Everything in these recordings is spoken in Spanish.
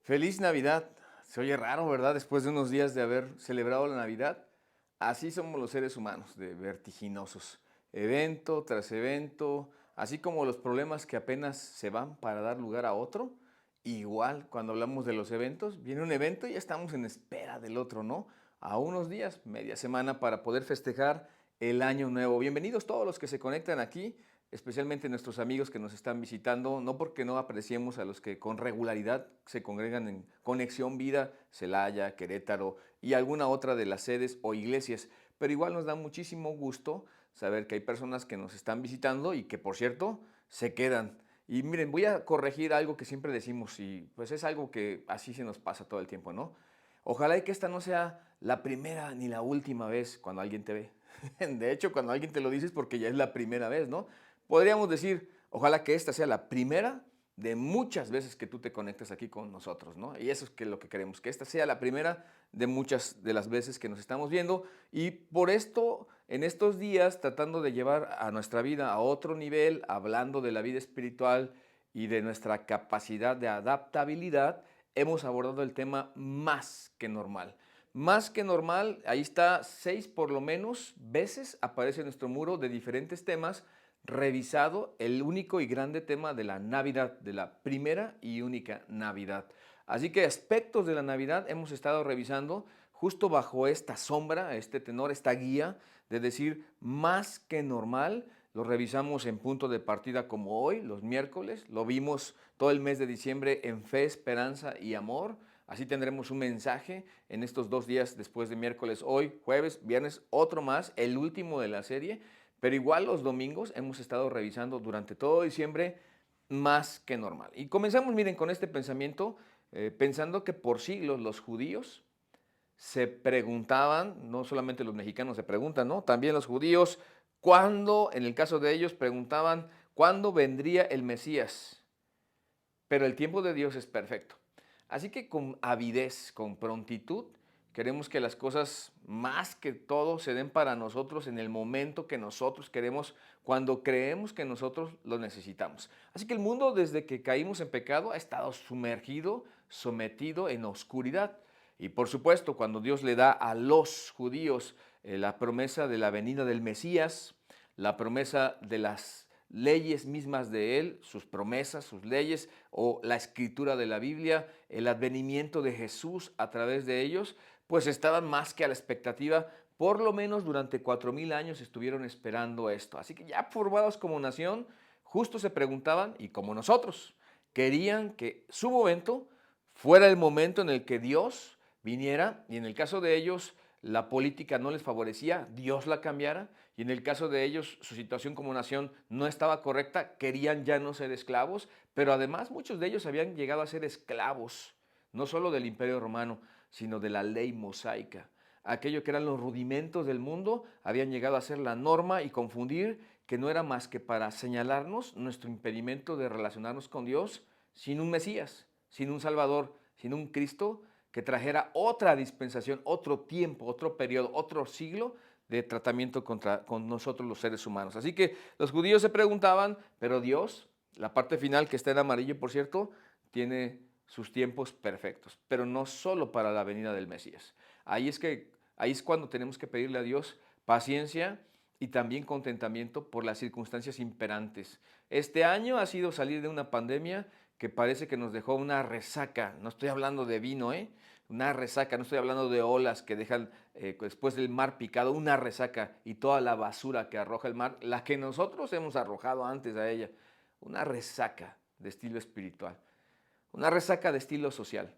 Feliz Navidad. Se oye raro, ¿verdad? Después de unos días de haber celebrado la Navidad. Así somos los seres humanos, de vertiginosos. Evento tras evento, así como los problemas que apenas se van para dar lugar a otro. Igual, cuando hablamos de los eventos, viene un evento y ya estamos en espera del otro, ¿no? A unos días, media semana, para poder festejar el año nuevo. Bienvenidos todos los que se conectan aquí, especialmente nuestros amigos que nos están visitando, no porque no apreciemos a los que con regularidad se congregan en Conexión Vida, Celaya, Querétaro y alguna otra de las sedes o iglesias, pero igual nos da muchísimo gusto saber que hay personas que nos están visitando y que, por cierto, se quedan. Y miren, voy a corregir algo que siempre decimos y pues es algo que así se nos pasa todo el tiempo, ¿no? Ojalá y que esta no sea la primera ni la última vez cuando alguien te ve. De hecho, cuando alguien te lo dice es porque ya es la primera vez, ¿no? Podríamos decir, ojalá que esta sea la primera de muchas veces que tú te conectes aquí con nosotros, ¿no? Y eso es lo que queremos, que esta sea la primera de muchas de las veces que nos estamos viendo. Y por esto, en estos días, tratando de llevar a nuestra vida a otro nivel, hablando de la vida espiritual y de nuestra capacidad de adaptabilidad, hemos abordado el tema más que normal. Más que normal, ahí está 6 por lo menos veces aparece en nuestro muro de diferentes temas, revisado el único y grande tema de la Navidad, de la primera y única Navidad. Así que aspectos de la Navidad hemos estado revisando justo bajo esta sombra, este tenor, esta guía de decir más que normal. Lo revisamos en punto de partida como hoy, los miércoles. Lo vimos todo el mes de diciembre en fe, esperanza y amor. Así tendremos un mensaje en estos 2 días después de miércoles, hoy, jueves, viernes, otro más, el último de la serie. Pero igual los domingos hemos estado revisando durante todo diciembre más que normal. Y comenzamos, miren, con este pensamiento, pensando que por siglos los judíos se preguntaban, no solamente los mexicanos se preguntan, ¿no? También los judíos, ¿cuándo, en el caso de ellos, preguntaban, ¿cuándo vendría el Mesías? Pero el tiempo de Dios es perfecto. Así que con avidez, con prontitud, queremos que las cosas más que todo se den para nosotros en el momento que nosotros queremos, cuando creemos que nosotros lo necesitamos. Así que el mundo desde que caímos en pecado ha estado sumergido, sometido en oscuridad. Y por supuesto, cuando Dios le da a los judíos la promesa de la venida del Mesías, la promesa de las leyes mismas de Él, sus promesas, sus leyes o la escritura de la Biblia, el advenimiento de Jesús a través de ellos, pues estaban más que a la expectativa, por lo menos durante 4000 años estuvieron esperando esto. Así que ya formados como nación, justo se preguntaban, y como nosotros, querían que su momento fuera el momento en el que Dios viniera, y en el caso de ellos la política no les favorecía, Dios la cambiara, y en el caso de ellos su situación como nación no estaba correcta, querían ya no ser esclavos, pero además muchos de ellos habían llegado a ser esclavos, no solo del Imperio Romano, sino de la ley mosaica. Aquello que eran los rudimentos del mundo habían llegado a ser la norma y confundir que no era más que para señalarnos nuestro impedimento de relacionarnos con Dios sin un Mesías, sin un Salvador, sin un Cristo que trajera otra dispensación, otro tiempo, otro periodo, otro siglo de tratamiento con nosotros los seres humanos. Así que los judíos se preguntaban, pero Dios, la parte final que está en amarillo, por cierto, tiene sus tiempos perfectos, pero no solo para la venida del Mesías. Ahí es cuando tenemos que pedirle a Dios paciencia y también contentamiento por las circunstancias imperantes. Este año ha sido salir de una pandemia que parece que nos dejó una resaca. No estoy hablando de vino, una resaca, no estoy hablando de olas que dejan después del mar picado, una resaca y toda la basura que arroja el mar, la que nosotros hemos arrojado antes a ella, una resaca de estilo espiritual, una resaca de estilo social.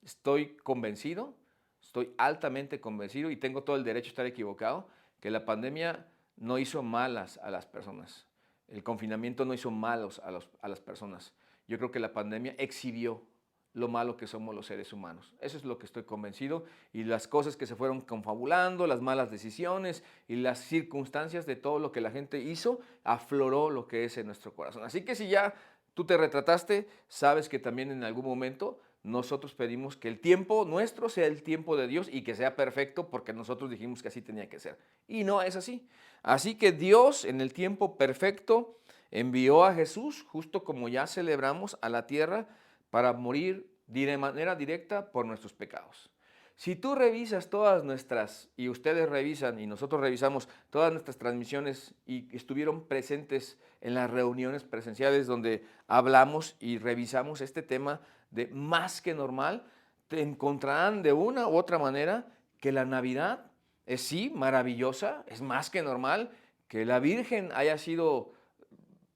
Estoy convencido, estoy altamente convencido y tengo todo el derecho a estar equivocado, que la pandemia no hizo malas a las personas. El confinamiento no hizo malos a las personas. Yo creo que la pandemia exhibió lo malo que somos los seres humanos. Eso es lo que estoy convencido y las cosas que se fueron confabulando, las malas decisiones y las circunstancias de todo lo que la gente hizo, afloró lo que es en nuestro corazón. Así que si ya tú te retrataste, sabes que también en algún momento nosotros pedimos que el tiempo nuestro sea el tiempo de Dios y que sea perfecto porque nosotros dijimos que así tenía que ser. Y no es así. Así que Dios en el tiempo perfecto envió a Jesús, justo como ya celebramos, a la tierra para morir de manera directa por nuestros pecados. Si tú revisas todas nuestras, y ustedes revisan, y nosotros revisamos todas nuestras transmisiones y estuvieron presentes en las reuniones presenciales donde hablamos y revisamos este tema de más que normal, te encontrarán de una u otra manera que la Navidad es sí maravillosa, es más que normal, que la Virgen haya sido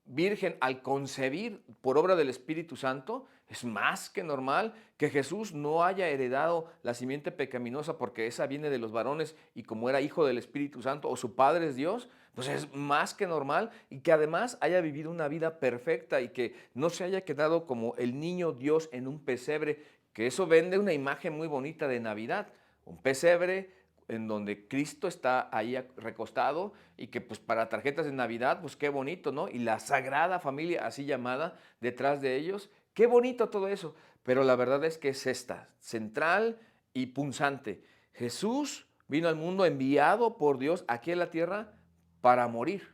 virgen al concebir por obra del Espíritu Santo, es más que normal que Jesús no haya heredado la simiente pecaminosa porque esa viene de los varones y como era hijo del Espíritu Santo o su padre es Dios, pues es más que normal y que además haya vivido una vida perfecta y que no se haya quedado como el niño Dios en un pesebre, que eso vende una imagen muy bonita de Navidad, un pesebre en donde Cristo está ahí recostado y que pues para tarjetas de Navidad, pues qué bonito, ¿no? Y la Sagrada Familia, así llamada, detrás de ellos, qué bonito todo eso, pero la verdad es que es esta, central y punzante. Jesús vino al mundo enviado por Dios aquí en la tierra para morir.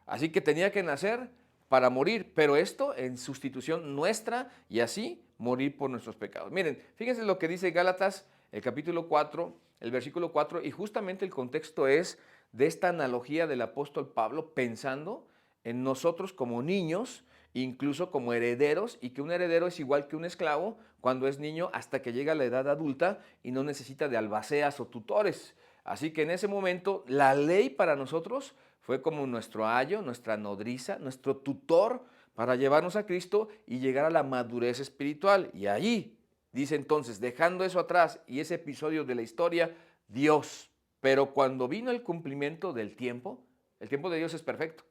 Así que tenía que nacer para morir, pero esto en sustitución nuestra y así morir por nuestros pecados. Miren, fíjense lo que dice Gálatas, el capítulo 4, el versículo 4, y justamente el contexto es de esta analogía del apóstol Pablo pensando en nosotros como niños, incluso como herederos, y que un heredero es igual que un esclavo cuando es niño hasta que llega a la edad adulta y no necesita de albaceas o tutores. Así que en ese momento la ley para nosotros fue como nuestro ayo, nuestra nodriza, nuestro tutor para llevarnos a Cristo y llegar a la madurez espiritual. Y allí, dice entonces, dejando eso atrás y ese episodio de la historia, Dios. Pero cuando vino el cumplimiento del tiempo, el tiempo de Dios es perfecto.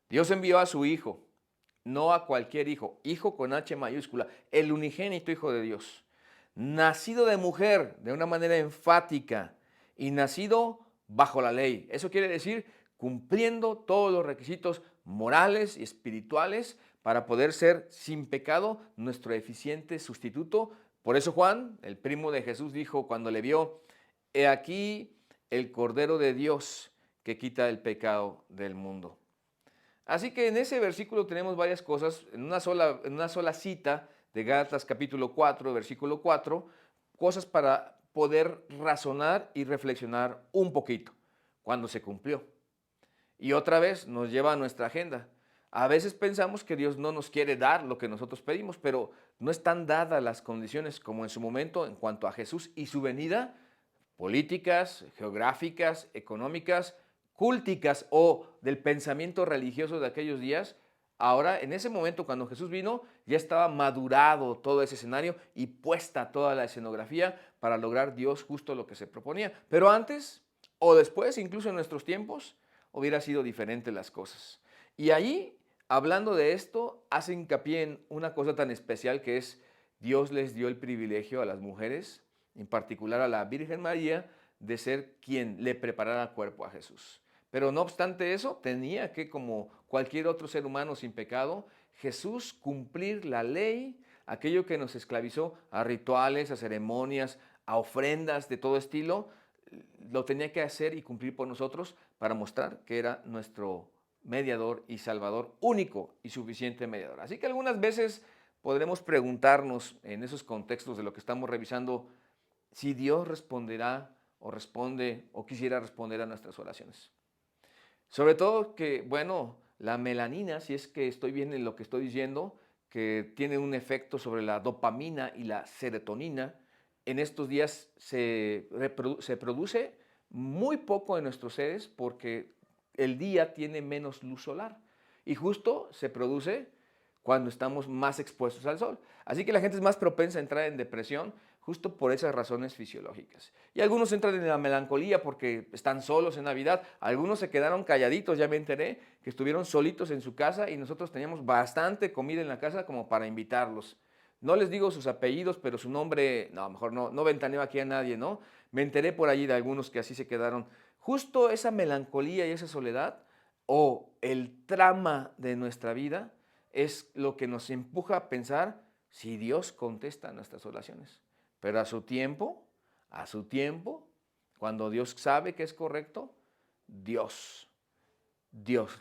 Dios envió a su Hijo, no a cualquier hijo, hijo con H mayúscula, el unigénito Hijo de Dios, nacido de mujer de una manera enfática y nacido bajo la ley. Eso quiere decir cumpliendo todos los requisitos morales y espirituales para poder ser sin pecado nuestro eficiente sustituto. Por eso Juan, el primo de Jesús, dijo cuando le vio, he aquí el Cordero de Dios que quita el pecado del mundo. Así que en ese versículo tenemos varias cosas, en una sola cita de Gálatas capítulo 4, versículo 4, cosas para poder razonar y reflexionar un poquito cuando se cumplió. Y otra vez nos lleva a nuestra agenda. A veces pensamos que Dios no nos quiere dar lo que nosotros pedimos, pero no están dadas las condiciones como en su momento en cuanto a Jesús y su venida, políticas, geográficas, económicas, cúlticas o del pensamiento religioso de aquellos días. Ahora, en ese momento, cuando Jesús vino, ya estaba madurado todo ese escenario y puesta toda la escenografía para lograr Dios justo lo que se proponía. Pero antes o después, incluso en nuestros tiempos, hubiera sido diferente las cosas. Y ahí, hablando de esto, hace hincapié en una cosa tan especial que es Dios les dio el privilegio a las mujeres, en particular a la Virgen María, de ser quien le preparara cuerpo a Jesús. Pero no obstante eso, tenía que, como cualquier otro ser humano sin pecado, Jesús cumplir la ley, aquello que nos esclavizó a rituales, a ceremonias, a ofrendas de todo estilo, lo tenía que hacer y cumplir por nosotros para mostrar que era nuestro mediador y salvador único y suficiente mediador. Así que algunas veces podremos preguntarnos en esos contextos de lo que estamos revisando si Dios responderá o responde o quisiera responder a nuestras oraciones. Sobre todo que, bueno, la melanina, si es que estoy bien en lo que estoy diciendo, que tiene un efecto sobre la dopamina y la serotonina, en estos días se produce muy poco en nuestros seres porque el día tiene menos luz solar y justo se produce cuando estamos más expuestos al sol. Así que la gente es más propensa a entrar en depresión justo por esas razones fisiológicas. Y algunos entran en la melancolía porque están solos en Navidad. Algunos se quedaron calladitos, ya me enteré, que estuvieron solitos en su casa y nosotros teníamos bastante comida en la casa como para invitarlos. No les digo sus apellidos, pero su nombre, no, mejor no ventaneo aquí a nadie, ¿no? Me enteré por allí de algunos que así se quedaron. Justo esa melancolía y esa soledad o el trama de nuestra vida es lo que nos empuja a pensar si Dios contesta nuestras oraciones. Pero a su tiempo, cuando Dios sabe que es correcto, Dios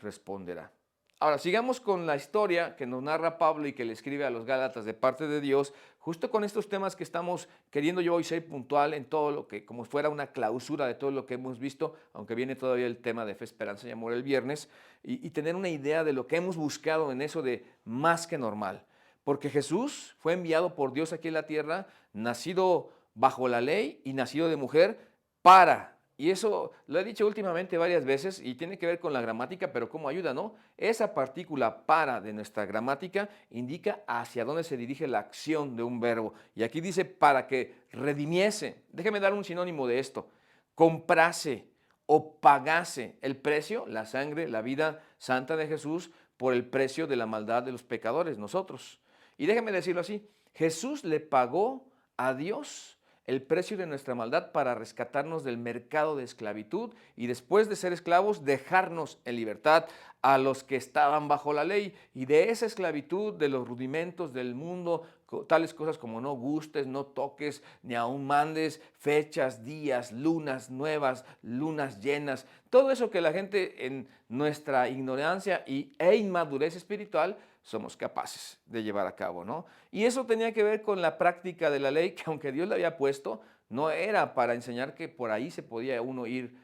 responderá. Ahora, sigamos con la historia que nos narra Pablo y que le escribe a los Gálatas de parte de Dios justo con estos temas que estamos queriendo yo hoy ser puntual en todo lo que, como fuera una clausura de todo lo que hemos visto, aunque viene todavía el tema de fe, esperanza y amor el viernes, y tener una idea de lo que hemos buscado en eso de más que normal. Porque Jesús fue enviado por Dios aquí en la tierra, nacido bajo la ley y nacido de mujer para, y eso lo he dicho últimamente varias veces y tiene que ver con la gramática, pero cómo ayuda, ¿no? Esa partícula para de nuestra gramática indica hacia dónde se dirige la acción de un verbo. Y aquí dice para que redimiese. Déjeme dar un sinónimo de esto. Comprase o pagase el precio, la sangre, la vida santa de Jesús, por el precio de la maldad de los pecadores, nosotros. Y déjeme decirlo así, Jesús le pagó a Dios el precio de nuestra maldad para rescatarnos del mercado de esclavitud y después de ser esclavos dejarnos en libertad a los que estaban bajo la ley y de esa esclavitud, de los rudimentos del mundo, tales cosas como no gustes, no toques, ni aún mandes, fechas, días, lunas nuevas, lunas llenas, todo eso que la gente en nuestra ignorancia e inmadurez espiritual somos capaces de llevar a cabo, ¿no? Y eso tenía que ver con la práctica de la ley, que aunque Dios la había puesto, no era para enseñar que por ahí se podía uno ir,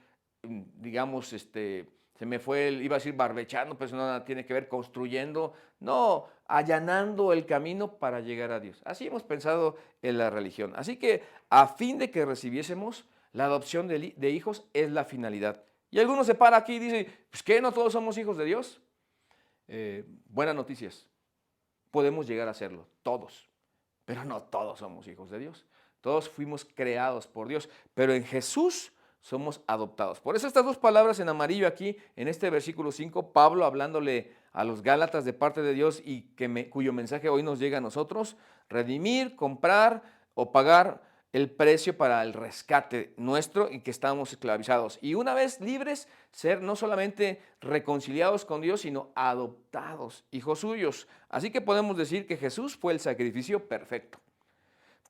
digamos, se me fue, iba a decir barbechando, pero eso nada tiene que ver construyendo, no, allanando el camino para llegar a Dios. Así hemos pensado en la religión. Así que a fin de que recibiésemos la adopción de hijos es la finalidad. Y algunos se para aquí y dicen, pues ¿qué? ¿No todos somos hijos de Dios? Buenas noticias, podemos llegar a serlo, todos, pero no todos somos hijos de Dios. Todos fuimos creados por Dios, pero en Jesús somos adoptados. Por eso estas dos palabras en amarillo aquí, en este versículo 5, Pablo hablándole a los Gálatas de parte de Dios y cuyo mensaje hoy nos llega a nosotros, redimir, comprar o pagar el precio para el rescate nuestro y que estamos esclavizados. Y una vez libres, ser no solamente reconciliados con Dios, sino adoptados, hijos suyos. Así que podemos decir que Jesús fue el sacrificio perfecto.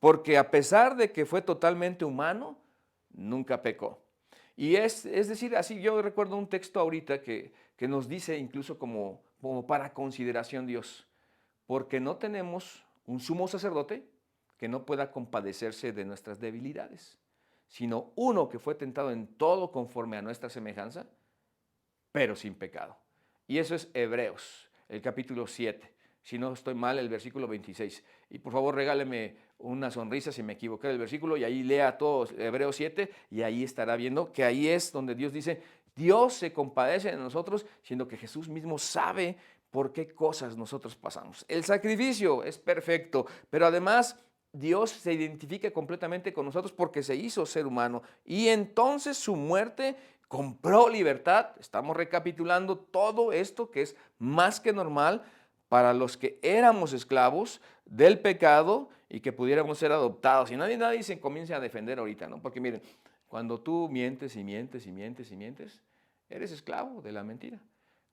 Porque a pesar de que fue totalmente humano, nunca pecó. Y es decir, así yo recuerdo un texto ahorita que nos dice incluso como para consideración Dios, porque no tenemos un sumo sacerdote que no pueda compadecerse de nuestras debilidades, sino uno que fue tentado en todo conforme a nuestra semejanza, pero sin pecado. Y eso es Hebreos, el capítulo 7. Si no estoy mal, el versículo 26. Y por favor regáleme una sonrisa si me equivoqué del versículo y ahí lea todo Hebreos 7 y ahí estará viendo que ahí es donde Dios dice, Dios se compadece de nosotros, siendo que Jesús mismo sabe por qué cosas nosotros pasamos. El sacrificio es perfecto, pero además Dios se identifica completamente con nosotros porque se hizo ser humano y entonces su muerte compró libertad. Estamos recapitulando todo esto que es más que normal para los que éramos esclavos del pecado y que pudiéramos ser adoptados. Y nadie se comienza a defender ahorita, ¿no? Porque miren, cuando tú mientes y mientes y mientes y mientes, eres esclavo de la mentira.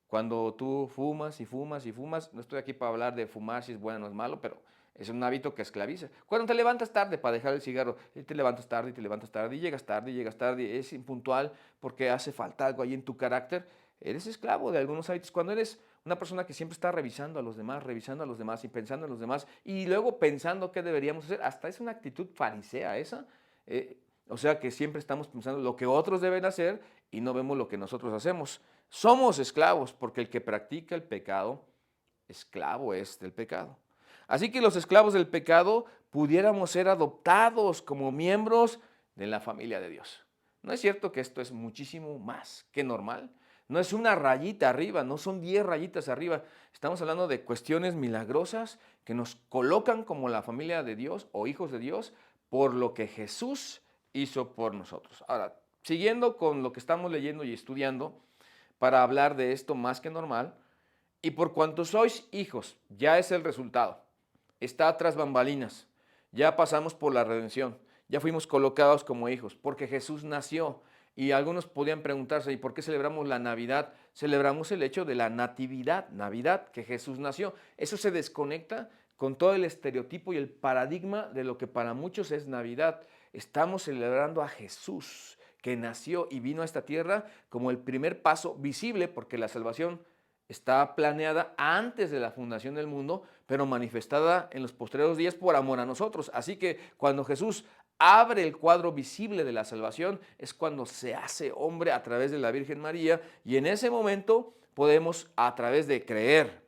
Cuando tú fumas y fumas y fumas, no estoy aquí para hablar de fumar si es bueno o no es malo, pero es un hábito que esclaviza. Cuando te levantas tarde para dejar el cigarro, te levantas tarde y te levantas tarde y llegas tarde, es impuntual porque hace falta algo ahí en tu carácter, eres esclavo de algunos hábitos. Cuando eres una persona que siempre está revisando a los demás y pensando en los demás y luego pensando qué deberíamos hacer, hasta es una actitud farisea esa. O sea que siempre estamos pensando lo que otros deben hacer y no vemos lo que nosotros hacemos. Somos esclavos porque el que practica el pecado, esclavo es del pecado. Así que los esclavos del pecado pudiéramos ser adoptados como miembros de la familia de Dios. ¿No es cierto que esto es muchísimo más que normal? No es una rayita arriba, no son 10 rayitas arriba. Estamos hablando de cuestiones milagrosas que nos colocan como la familia de Dios o hijos de Dios por lo que Jesús hizo por nosotros. Ahora, siguiendo con lo que estamos leyendo y estudiando para hablar de esto más que normal, y por cuanto sois hijos, ya es el resultado. Está tras bambalinas. Ya pasamos por la redención. Ya fuimos colocados como hijos porque Jesús nació. Y algunos podían preguntarse, ¿y por qué celebramos la Navidad? Celebramos el hecho de la natividad, Navidad, que Jesús nació. Eso se desconecta con todo el estereotipo y el paradigma de lo que para muchos es Navidad. Estamos celebrando a Jesús, que nació y vino a esta tierra como el primer paso visible, porque la salvación está planeada antes de la fundación del mundo, pero manifestada en los posteriores días por amor a nosotros. Así que cuando Jesús abre el cuadro visible de la salvación, es cuando se hace hombre a través de la Virgen María, y en ese momento podemos, a través de creer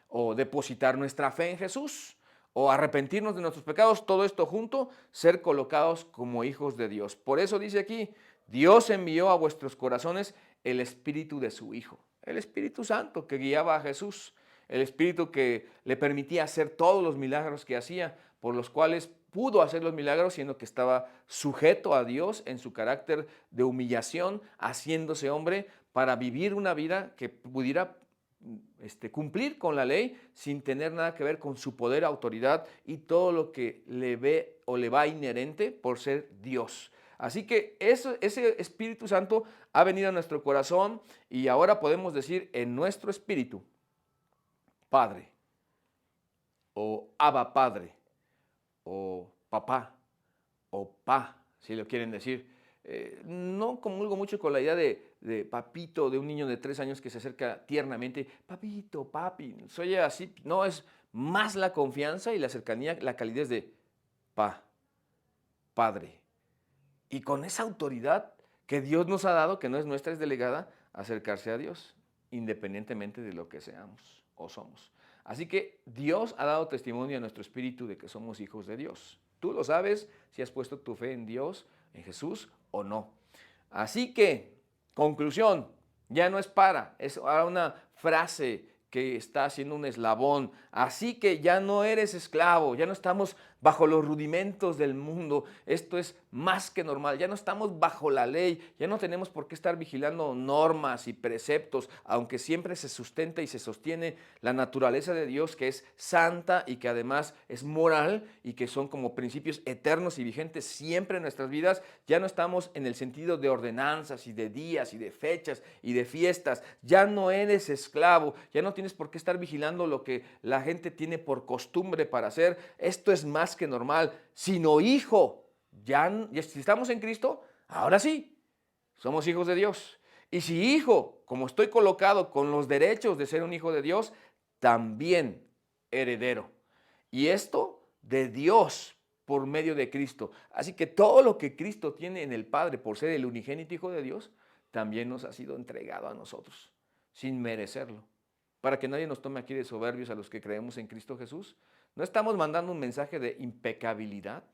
o depositar nuestra fe en Jesús, o arrepentirnos de nuestros pecados, todo esto junto, ser colocados como hijos de Dios. Por eso dice aquí, Dios envió a vuestros corazones el Espíritu de su Hijo, el Espíritu Santo que guiaba a Jesús, el Espíritu que le permitía hacer todos los milagros que hacía, por los cuales pudo hacer los milagros, siendo que estaba sujeto a Dios en su carácter de humillación, haciéndose hombre para vivir una vida que pudiera cumplir con la ley sin tener nada que ver con su poder, autoridad y todo lo que le ve o le va inherente por ser Dios. Así que ese Espíritu Santo ha venido a nuestro corazón y ahora podemos decir en nuestro espíritu, Padre, o Abba Padre, o Papá, o Pa, si lo quieren decir. No comulgo mucho con la idea de papito, de un niño de 3 años que se acerca tiernamente, papito, papi, soy así. No, es más la confianza y la cercanía, la calidez de Pa, Padre. Y con esa autoridad que Dios nos ha dado, que no es nuestra, es delegada, acercarse a Dios, independientemente de lo que seamos o somos. Así que Dios ha dado testimonio a nuestro espíritu de que somos hijos de Dios. Tú lo sabes si has puesto tu fe en Dios, en Jesús o no. Así que, conclusión, ya no es es ahora una frase que está haciendo un eslabón. Así que ya no eres esclavo, ya no estamos bajo los rudimentos del mundo. Esto es más que normal, ya no estamos bajo la ley, ya no tenemos por qué estar vigilando normas y preceptos, aunque siempre se sustenta y se sostiene la naturaleza de Dios, que es santa y que además es moral y que son como principios eternos y vigentes siempre en nuestras vidas. Ya no estamos en el sentido de ordenanzas y de días y de fechas y de fiestas. Ya no eres esclavo, ya no tienes por qué estar vigilando lo que la gente tiene por costumbre para hacer. Esto es más que normal, sino hijo. Ya si estamos en Cristo, ahora sí, somos hijos de Dios. Y si hijo, como estoy colocado con los derechos de ser un hijo de Dios, también heredero. Y esto de Dios por medio de Cristo. Así que todo lo que Cristo tiene en el Padre por ser el unigénito Hijo de Dios, también nos ha sido entregado a nosotros, sin merecerlo. Para que nadie nos tome aquí de soberbios a los que creemos en Cristo Jesús, no estamos mandando un mensaje de impecabilidad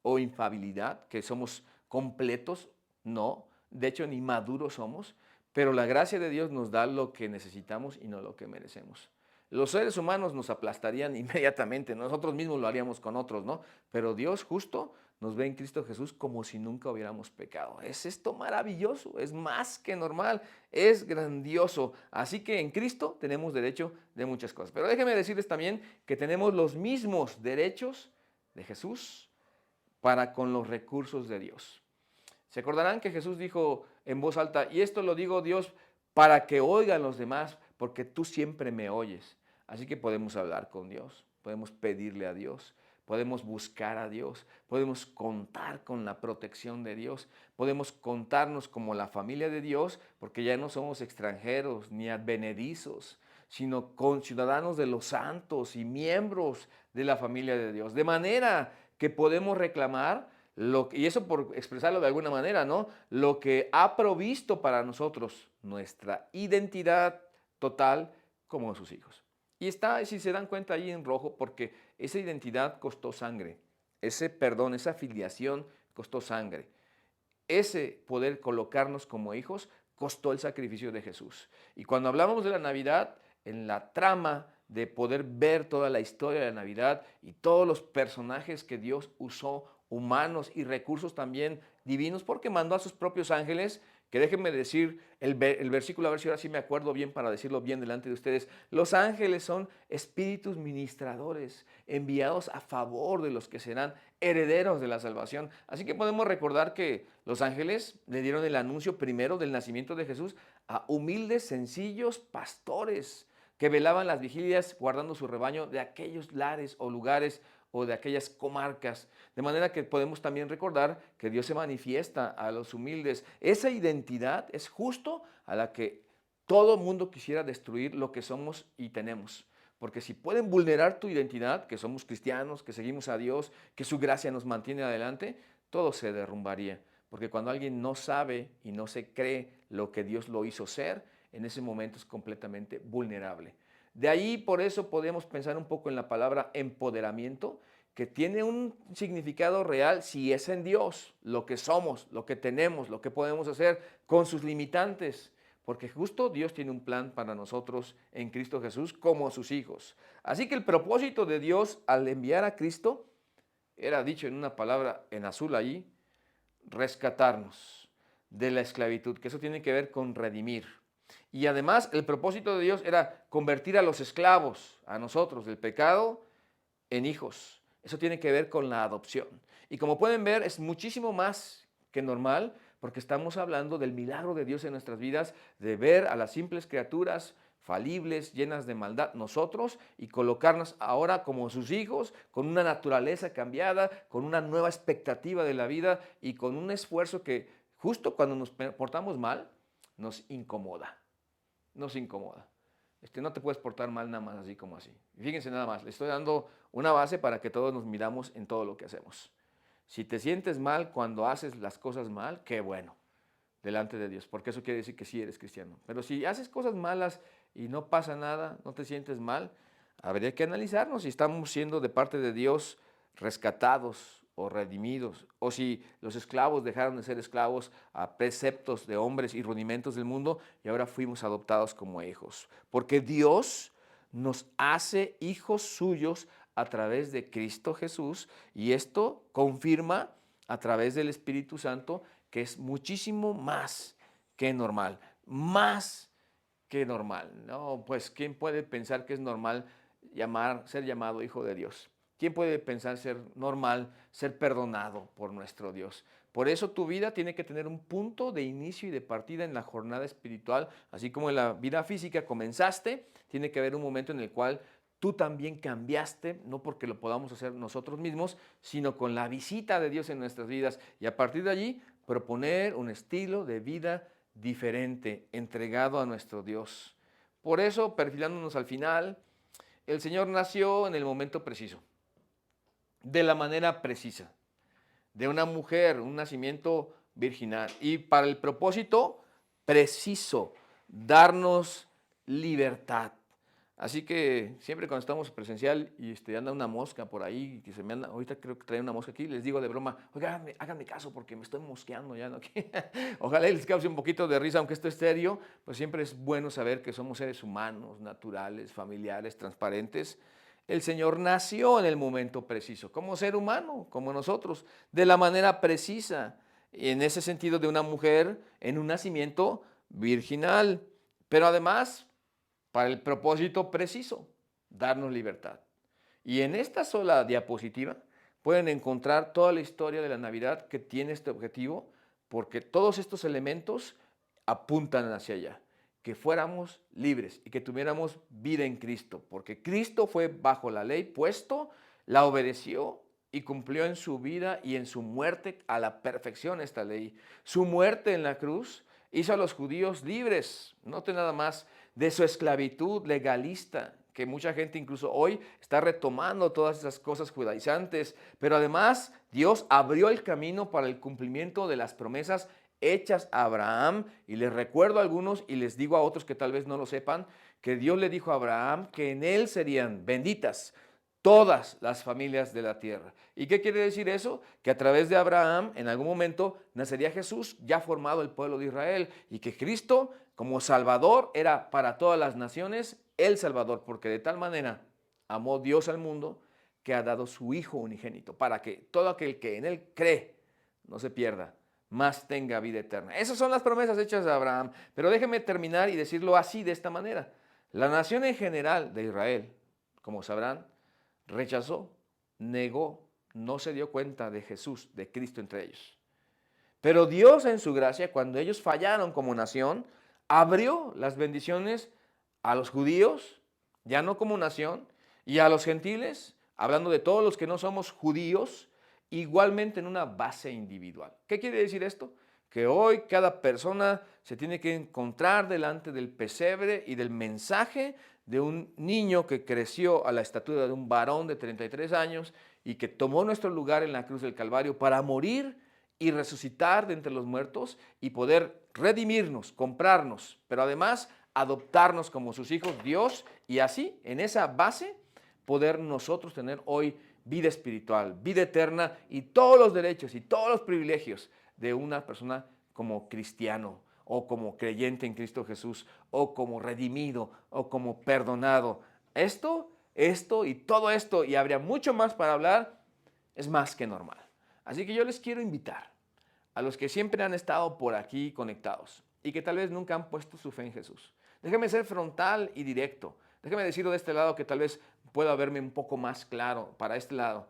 o infabilidad, que somos completos, no, de hecho ni maduros somos, pero la gracia de Dios nos da lo que necesitamos y no lo que merecemos. Los seres humanos nos aplastarían inmediatamente, nosotros mismos lo haríamos con otros, ¿no? Pero Dios justo nos ve en Cristo Jesús como si nunca hubiéramos pecado. Es esto maravilloso, es más que normal, es grandioso. Así que en Cristo tenemos derecho de muchas cosas. Pero déjenme decirles también que tenemos los mismos derechos de Jesús para con los recursos de Dios. Se acordarán que Jesús dijo en voz alta, y esto lo digo Dios para que oigan los demás, porque tú siempre me oyes. Así que podemos hablar con Dios, podemos pedirle a Dios, podemos buscar a Dios, podemos contar con la protección de Dios, podemos contarnos como la familia de Dios, porque ya no somos extranjeros ni advenedizos, sino conciudadanos de los santos y miembros de la familia de Dios. De manera que podemos reclamar y eso por expresarlo de alguna manera, ¿no? Lo que ha provisto para nosotros nuestra identidad total como sus hijos. Y está, si se dan cuenta, ahí en rojo, porque esa identidad costó sangre. Ese perdón, esa filiación costó sangre. Ese poder colocarnos como hijos costó el sacrificio de Jesús. Y cuando hablamos de la Navidad, en la trama de poder ver toda la historia de la Navidad y todos los personajes que Dios usó, humanos y recursos también divinos, porque mandó a sus propios ángeles, que déjenme decir el versículo, a ver si ahora sí me acuerdo bien para decirlo bien delante de ustedes. Los ángeles son espíritus ministradores enviados a favor de los que serán herederos de la salvación. Así que podemos recordar que los ángeles le dieron el anuncio primero del nacimiento de Jesús a humildes, sencillos pastores que velaban las vigilias guardando su rebaño de aquellos lares o lugares o de aquellas comarcas. De manera que podemos también recordar que Dios se manifiesta a los humildes. Esa identidad es justo a la que todo mundo quisiera destruir lo que somos y tenemos. Porque si pueden vulnerar tu identidad, que somos cristianos, que seguimos a Dios, que su gracia nos mantiene adelante, todo se derrumbaría. Porque cuando alguien no sabe y no se cree lo que Dios lo hizo ser, en ese momento es completamente vulnerable. De ahí, por eso podemos pensar un poco en la palabra empoderamiento, que tiene un significado real si es en Dios, lo que somos, lo que tenemos, lo que podemos hacer con sus limitantes. Porque justo Dios tiene un plan para nosotros en Cristo Jesús como sus hijos. Así que el propósito de Dios al enviar a Cristo era dicho en una palabra en azul ahí, rescatarnos de la esclavitud, que eso tiene que ver con redimir. Y además el propósito de Dios era convertir a los esclavos, a nosotros, del pecado, en hijos. Eso tiene que ver con la adopción. Y como pueden ver, es muchísimo más que normal, porque estamos hablando del milagro de Dios en nuestras vidas, de ver a las simples criaturas falibles, llenas de maldad, nosotros, y colocarnos ahora como sus hijos, con una naturaleza cambiada, con una nueva expectativa de la vida y con un esfuerzo que justo cuando nos portamos mal, nos incomoda. Nos incomoda. No te puedes portar mal nada más así como así. Fíjense nada más, le estoy dando una base para que todos nos miramos en todo lo que hacemos. Si te sientes mal cuando haces las cosas mal, qué bueno, delante de Dios, porque eso quiere decir que sí eres cristiano. Pero si haces cosas malas y no pasa nada, no te sientes mal, habría que analizarnos si estamos siendo de parte de Dios rescatados o redimidos, o si los esclavos dejaron de ser esclavos a preceptos de hombres y rudimentos del mundo y ahora fuimos adoptados como hijos. Porque Dios nos hace hijos suyos a través de Cristo Jesús y esto confirma a través del Espíritu Santo que es muchísimo más que normal, más que normal. No, pues ¿quién puede pensar que es normal ser llamado hijo de Dios? ¿Quién puede pensar ser normal, ser perdonado por nuestro Dios? Por eso tu vida tiene que tener un punto de inicio y de partida en la jornada espiritual, así como en la vida física comenzaste, tiene que haber un momento en el cual tú también cambiaste, no porque lo podamos hacer nosotros mismos, sino con la visita de Dios en nuestras vidas y a partir de allí proponer un estilo de vida diferente, entregado a nuestro Dios. Por eso, perfilándonos al final, el Señor nació en el momento preciso, de la manera precisa, de una mujer, un nacimiento virginal y para el propósito preciso, darnos libertad. Así que siempre cuando estamos presencial y anda una mosca por ahí, que se me anda, ahorita creo que trae una mosca aquí, les digo de broma, oiga, háganme caso porque me estoy mosqueando ya, ¿no? Ojalá les cause un poquito de risa, aunque esto es serio, pues siempre es bueno saber que somos seres humanos, naturales, familiares, transparentes. El Señor nació en el momento preciso, como ser humano, como nosotros, de la manera precisa, y en ese sentido de una mujer en un nacimiento virginal, pero además para el propósito preciso, darnos libertad. Y en esta sola diapositiva pueden encontrar toda la historia de la Navidad que tiene este objetivo, porque todos estos elementos apuntan hacia allá, que fuéramos libres y que tuviéramos vida en Cristo, porque Cristo fue bajo la ley puesto, la obedeció y cumplió en su vida y en su muerte a la perfección esta ley. Su muerte en la cruz hizo a los judíos libres, note nada más, de su esclavitud legalista, que mucha gente incluso hoy está retomando todas esas cosas judaizantes, pero además Dios abrió el camino para el cumplimiento de las promesas hechas a Abraham, y les recuerdo a algunos y les digo a otros que tal vez no lo sepan, que Dios le dijo a Abraham que en él serían benditas todas las familias de la tierra. ¿Y qué quiere decir eso? Que a través de Abraham en algún momento nacería Jesús, ya formado el pueblo de Israel, y que Cristo como Salvador era para todas las naciones el Salvador, porque de tal manera amó Dios al mundo que ha dado su Hijo unigénito, para que todo aquel que en él cree no se pierda, más tenga vida eterna. Esas son las promesas hechas a Abraham, pero déjenme terminar y decirlo así, de esta manera. La nación en general de Israel, como sabrán, rechazó, negó, no se dio cuenta de Jesús, de Cristo entre ellos. Pero Dios en su gracia, cuando ellos fallaron como nación, abrió las bendiciones a los judíos, ya no como nación, y a los gentiles, hablando de todos los que no somos judíos, igualmente en una base individual. ¿Qué quiere decir esto? que hoy cada persona se tiene que encontrar delante del pesebre y del mensaje de un niño que creció a la estatura de un varón de 33 años y que tomó nuestro lugar en la cruz del Calvario para morir y resucitar de entre los muertos y poder redimirnos, comprarnos, pero además adoptarnos como sus hijos, Dios, y así, en esa base, poder nosotros tener hoy vida espiritual, vida eterna y todos los derechos y todos los privilegios de una persona como cristiano o como creyente en Cristo Jesús o como redimido o como perdonado. Esto y todo esto, y habría mucho más para hablar, es más que normal. Así que yo les quiero invitar a los que siempre han estado por aquí conectados y que tal vez nunca han puesto su fe en Jesús. Déjeme ser frontal y directo. Déjeme decirlo de este lado que tal vez pueda verme un poco más claro para este lado.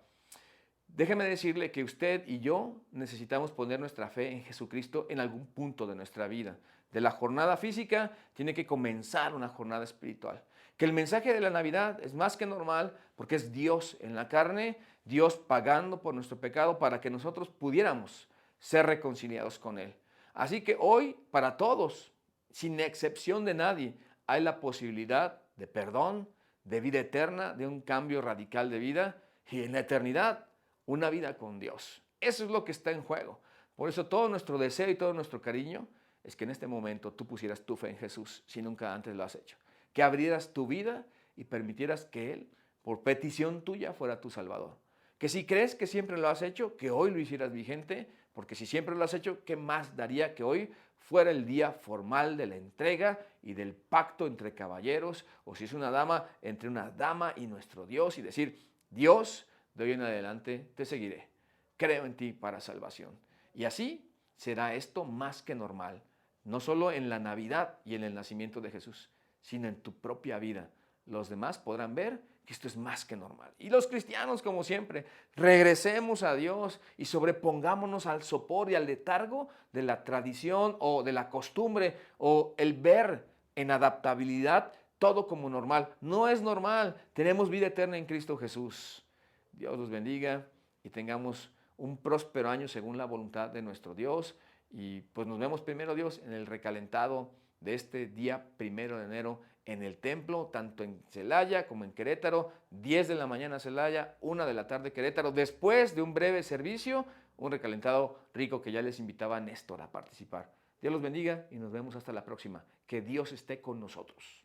Déjeme decirle que usted y yo necesitamos poner nuestra fe en Jesucristo en algún punto de nuestra vida. De la jornada física tiene que comenzar una jornada espiritual. Que el mensaje de la Navidad es más que normal porque es Dios en la carne, Dios pagando por nuestro pecado para que nosotros pudiéramos ser reconciliados con Él. Así que hoy para todos, sin excepción de nadie, hay la posibilidad de perdón, de vida eterna, de un cambio radical de vida y en la eternidad una vida con Dios. Eso es lo que está en juego. Por eso todo nuestro deseo y todo nuestro cariño es que en este momento tú pusieras tu fe en Jesús si nunca antes lo has hecho. Que abrieras tu vida y permitieras que Él, por petición tuya, fuera tu Salvador. Que si crees que siempre lo has hecho, que hoy lo hicieras vigente, porque si siempre lo has hecho, ¿qué más daría que hoy fuera el día formal de la entrega y del pacto entre caballeros, o si es una dama, entre una dama y nuestro Dios, y decir, Dios, de hoy en adelante te seguiré, creo en ti para salvación. Y así será esto más que normal, no solo en la Navidad y en el nacimiento de Jesús, sino en tu propia vida. Los demás podrán ver que esto es más que normal. Y los cristianos, como siempre, regresemos a Dios y sobrepongámonos al sopor y al letargo de la tradición o de la costumbre o el ver en adaptabilidad todo como normal. No es normal. Tenemos vida eterna en Cristo Jesús. Dios los bendiga y tengamos un próspero año según la voluntad de nuestro Dios. Y pues nos vemos primero, Dios, en el recalentado de este día 1 de enero en el templo, tanto en Celaya como en Querétaro, 10 de la mañana Celaya, 1 de la tarde Querétaro, después de un breve servicio, un recalentado rico que ya les invitaba a Néstor a participar. Dios los bendiga y nos vemos hasta la próxima. Que Dios esté con nosotros.